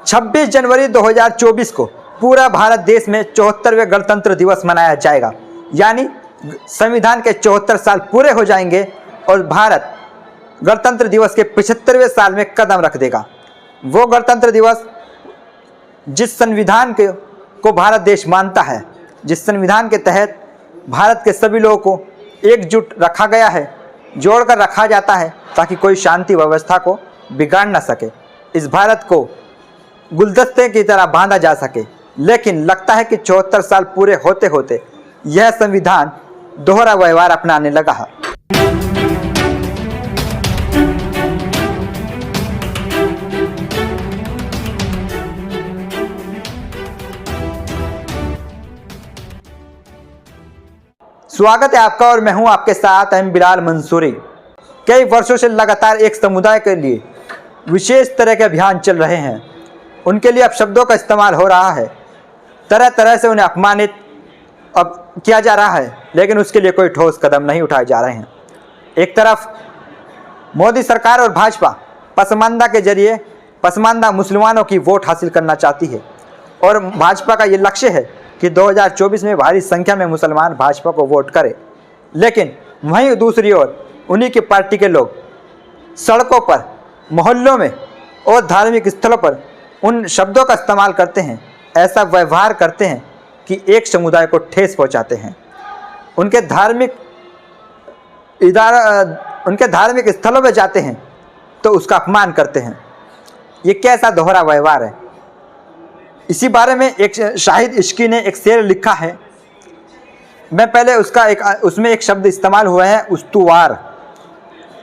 26 जनवरी 2024 को पूरा भारत देश में 74वें गणतंत्र दिवस मनाया जाएगा। यानी संविधान के 74 साल पूरे हो जाएंगे और भारत गणतंत्र दिवस के 75वें साल में कदम रख देगा। वो गणतंत्र दिवस जिस संविधान को भारत देश मानता है, जिस संविधान के तहत भारत के सभी लोगों को एकजुट रखा गया है, जोड़कर रखा जाता है ताकि कोई शांति व्यवस्था को बिगाड़ न सके, इस भारत को गुलदस्ते की तरह बांधा जा सके। लेकिन लगता है कि 74 साल पूरे होते होते यह संविधान दोहरा व्यवहार अपनाने लगा है। स्वागत है आपका और मैं हूं आपके साथ एम बिलाल मंसूरी। कई वर्षों से लगातार एक समुदाय के लिए विशेष तरह के अभियान चल रहे हैं। उनके लिए अब शब्दों का इस्तेमाल हो रहा है, तरह तरह से उन्हें अपमानित अब किया जा रहा है, लेकिन उसके लिए कोई ठोस कदम नहीं उठाए जा रहे हैं। एक तरफ मोदी सरकार और भाजपा पसमानदा के जरिए पसमानदा मुसलमानों की वोट हासिल करना चाहती है और भाजपा का ये लक्ष्य है कि 2024 में भारी संख्या में मुसलमान भाजपा को वोट करें। लेकिन वहीं दूसरी ओर उन्हीं की पार्टी के लोग सड़कों पर, मोहल्लों में और धार्मिक स्थलों पर उन शब्दों का इस्तेमाल करते हैं, ऐसा व्यवहार करते हैं कि एक समुदाय को ठेस पहुंचाते हैं। उनके धार्मिक स्थलों में जाते हैं तो उसका अपमान करते हैं। ये कैसा दोहरा व्यवहार है? इसी बारे में एक शाहिद इश्की ने एक शेर लिखा है। मैं पहले उसमें एक शब्द इस्तेमाल हुआ है उस्तुवार,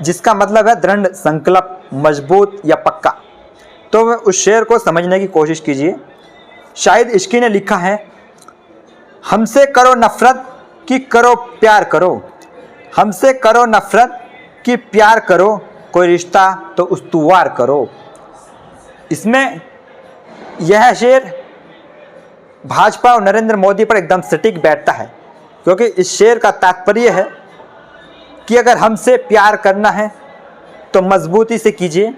जिसका मतलब है दृढ़ संकल्प, मजबूत या पक्का। तो उस शेर को समझने की कोशिश कीजिए। शाहिद इश्की ने लिखा है, हमसे करो नफरत कि करो प्यार करो, हमसे करो नफरत कि प्यार करो, कोई रिश्ता तो उस्तुवार करो। इसमें यह शेर भाजपा और नरेंद्र मोदी पर एकदम सटीक बैठता है, क्योंकि इस शेर का तात्पर्य है कि अगर हमसे प्यार करना है तो मजबूती से कीजिए,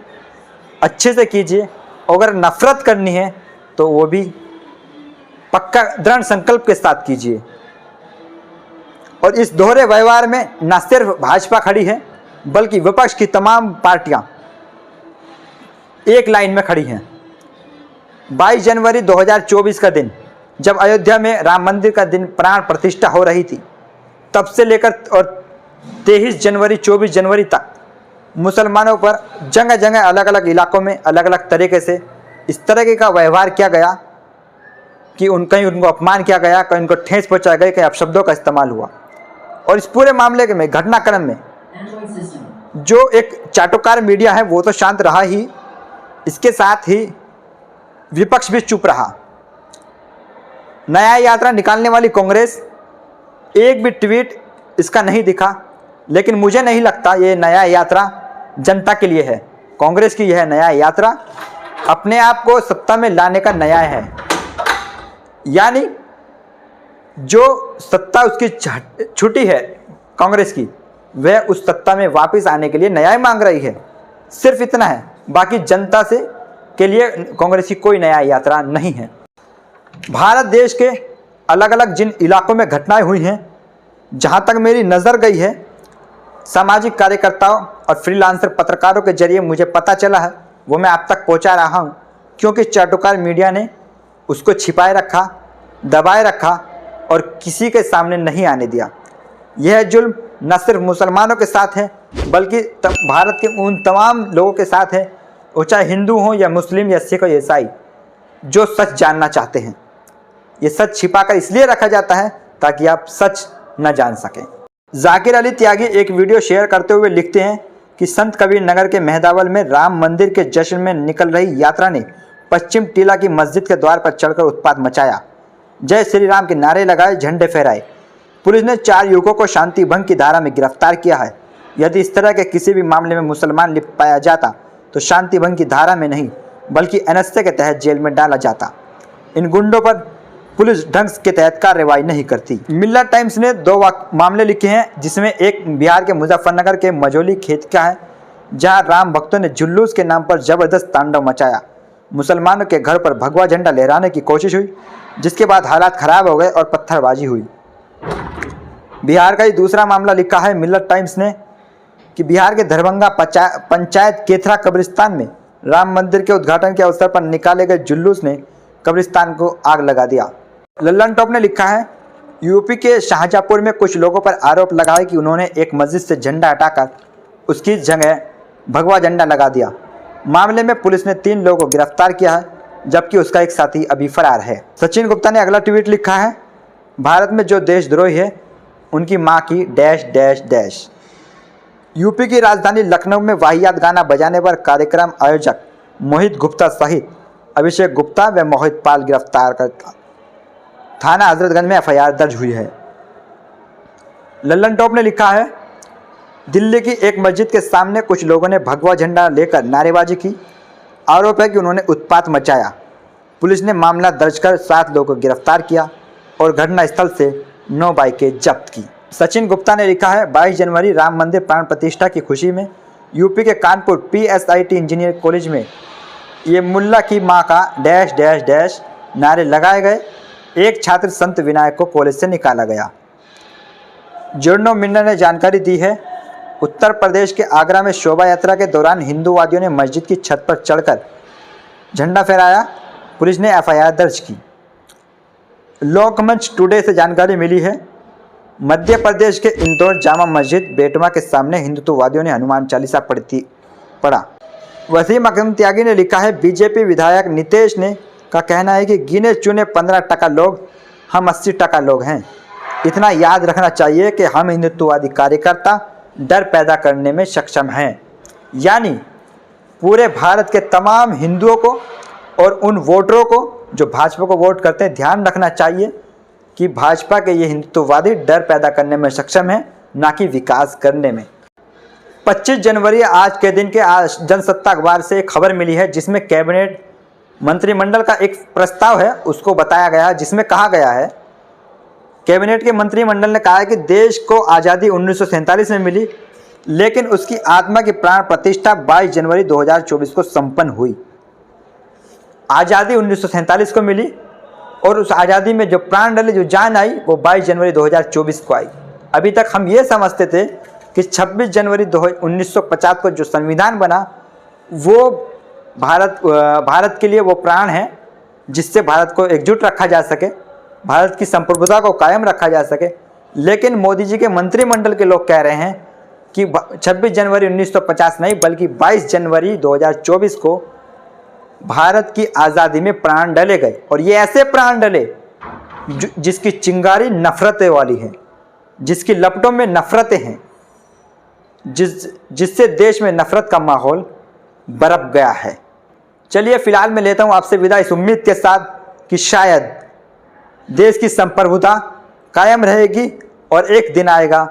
अच्छे से कीजिए, और अगर नफरत करनी है तो वो भी पक्का दृढ़ संकल्प के साथ कीजिए। और इस दोहरे व्यवहार में न सिर्फ भाजपा खड़ी है बल्कि विपक्ष की तमाम पार्टियां एक लाइन में खड़ी हैं। 22 जनवरी 2024 का दिन, जब अयोध्या में राम मंदिर का दिन प्राण प्रतिष्ठा हो रही थी, तब से लेकर और 23 जनवरी 24 जनवरी तक मुसलमानों पर जगह जगह अलग अलग इलाकों में अलग अलग तरीके से इस तरह का व्यवहार किया गया कि कहीं उनको अपमान किया गया, कहीं उनको ठेस पहुंचाया गया, कहीं अपशब्दों का इस्तेमाल हुआ। और इस पूरे मामले में, घटनाक्रम में जो एक चाटुकार मीडिया है वो तो शांत रहा ही, इसके साथ ही विपक्ष भी चुप रहा। न्याय यात्रा निकालने वाली कांग्रेस एक भी ट्वीट इसका नहीं दिखा। लेकिन मुझे नहीं लगता ये न्याय यात्रा जनता के लिए है। कांग्रेस की यह न्याय यात्रा अपने आप को सत्ता में लाने का न्याय है। यानी जो सत्ता उसकी छुटी है कांग्रेस की, वह उस सत्ता में वापस आने के लिए न्याय मांग रही है। सिर्फ इतना है, बाकी जनता से के लिए कांग्रेस की कोई न्याय यात्रा नहीं है। भारत देश के अलग अलग जिन इलाकों में घटनाएं हुई हैं, जहां तक मेरी नज़र गई है, सामाजिक कार्यकर्ताओं और फ्रीलांसर पत्रकारों के जरिए मुझे पता चला है, वो मैं आप तक पहुंचा रहा हूं, क्योंकि चाटुकार मीडिया ने उसको छिपाए रखा, दबाए रखा और किसी के सामने नहीं आने दिया। यह जुल्म न सिर्फ मुसलमानों के साथ है बल्कि भारत के उन तमाम लोगों के साथ है, वो चाहे हिंदू हों या मुस्लिम या सिख या ईसाई, जो सच जानना चाहते हैं। ये सच छिपाकर इसलिए रखा जाता है ताकि आप सच न जान सकें। जाकिर अली त्यागी एक वीडियो शेयर करते हुए लिखते हैं कि संत कबीर नगर के मेहदावल में राम मंदिर के जश्न में निकल रही यात्रा ने पश्चिम टीला की मस्जिद के द्वार पर चढ़कर उत्पात मचाया, जय श्री राम के नारे लगाए, झंडे फहराए। पुलिस ने 4 युवकों को शांति भंग की धारा में गिरफ्तार किया है। यदि इस तरह के किसी भी मामले में मुसलमान लिप्त पाया जाता तो शांति भंग की धारा में नहीं बल्कि एनएसए के तहत जेल में डाला जाता। इन गुंडों पर पुलिस ढंग के तहत कार्रवाई नहीं करती। मिल्ला टाइम्स ने 2 मामले लिखे हैं, जिसमें एक बिहार के मुजफ्फरनगर के मझौली खेत का है, जहां राम भक्तों ने जुलूस के नाम पर जबरदस्त तांडव मचाया। मुसलमानों के घर पर भगवा झंडा लहराने की कोशिश हुई, जिसके बाद हालात खराब हो गए और पत्थरबाजी हुई। बिहार का ही दूसरा मामला लिखा है मिलत टाइम्स ने कि बिहार के दरभंगा पंचायत केथरा कब्रिस्तान में राम मंदिर के उद्घाटन के अवसर पर निकाले गए जुलूस ने कब्रिस्तान को आग लगा दिया। लल्लन टॉप ने लिखा है यूपी के शाहजहाँपुर में कुछ लोगों पर आरोप लगाए कि उन्होंने एक मस्जिद से झंडा हटाकर उसकी जगह भगवा झंडा लगा दिया। मामले में पुलिस ने 3 लोगों को गिरफ्तार किया है, जबकि उसका एक साथी अभी फरार है। सचिन गुप्ता ने अगला ट्वीट लिखा है भारत में जो देशद्रोही है उनकी मां की डैश डैश डैश। यूपी की राजधानी लखनऊ में वाहियात गाना बजाने पर कार्यक्रम आयोजक मोहित गुप्ता सहित अभिषेक गुप्ता व मोहित पाल गिरफ्तार कर थाना हजरतगंज में एफआईआर दर्ज हुई है। लल्लन टॉप ने लिखा है दिल्ली की एक मस्जिद के सामने कुछ लोगों ने भगवा झंडा लेकर नारेबाजी की। आरोप है कि उन्होंने उत्पात मचाया। पुलिस ने मामला दर्ज कर 7 लोगों को गिरफ्तार किया और घटनास्थल से 9 बाइकें जब्त की। सचिन गुप्ता ने लिखा है 22 जनवरी राम मंदिर प्राण प्रतिष्ठा की खुशी में यूपी के कानपुर PSIT इंजीनियर कॉलेज में ये मुल्ला की मां का डैश डैश डैश नारे लगाए गए। एक छात्र संत विनायक को कॉलेज से निकाला गया। जर्नो मिन्ना ने जानकारी दी है उत्तर प्रदेश के आगरा में शोभा यात्रा के दौरान हिंदूवादियों ने मस्जिद की छत पर चढ़कर झंडा फहराया। पुलिस ने एफआईआर दर्ज की। लोकमंच टुडे से जानकारी मिली है मध्य प्रदेश के इंदौर जामा मस्जिद बेटवा के सामने हिंदुत्ववादियों ने हनुमान चालीसा पढ़ा। वसीम अकरम त्यागी ने लिखा है बीजेपी विधायक नितेश ने का कहना है कि गिने चुने 15% लोग, हम 80% लोग हैं। इतना याद रखना चाहिए कि हम हिंदुत्ववादी कार्यकर्ता डर पैदा करने में सक्षम हैं। यानी पूरे भारत के तमाम हिंदुओं को और उन वोटरों को जो भाजपा को वोट करते हैं ध्यान रखना चाहिए कि भाजपा के ये हिंदुत्ववादी डर पैदा करने में सक्षम है, ना कि विकास करने में। 25 जनवरी आज के दिन के जनसत्ता अखबार से एक खबर मिली है जिसमें कैबिनेट मंत्रिमंडल का एक प्रस्ताव है उसको बताया गया है, जिसमें कहा गया है कैबिनेट के मंत्रिमंडल ने कहा है कि देश को आज़ादी 1947 में मिली, लेकिन उसकी आत्मा की प्राण प्रतिष्ठा 22 जनवरी 2024 को संपन्न हुई। आज़ादी 1947 को मिली और उस आज़ादी में जो प्राण डले, जो जान आई, वो 22 जनवरी 2024 को आई। अभी तक हम ये समझते थे कि 26 जनवरी 1950 को जो संविधान बना वो भारत के लिए वो प्राण है जिससे भारत को एकजुट रखा जा सके, भारत की संप्रभुता को कायम रखा जा सके। लेकिन मोदी जी के मंत्रिमंडल के लोग कह रहे हैं कि 26 जनवरी 1950 नहीं बल्कि 22 जनवरी 2024 को भारत की आज़ादी में प्राण डले गए। और ये ऐसे प्राण डले जिसकी चिंगारी नफरतें वाली है, जिसकी लपटों में नफरतें हैं, जिससे देश में नफरत का माहौल बरप गया है। चलिए फिलहाल मैं लेता हूं आपसे विदा इस उम्मीद के साथ कि शायद देश की संप्रभुता कायम रहेगी और एक दिन आएगा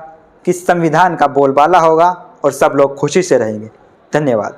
कि संविधान का बोलबाला होगा और सब लोग खुशी से रहेंगे। धन्यवाद।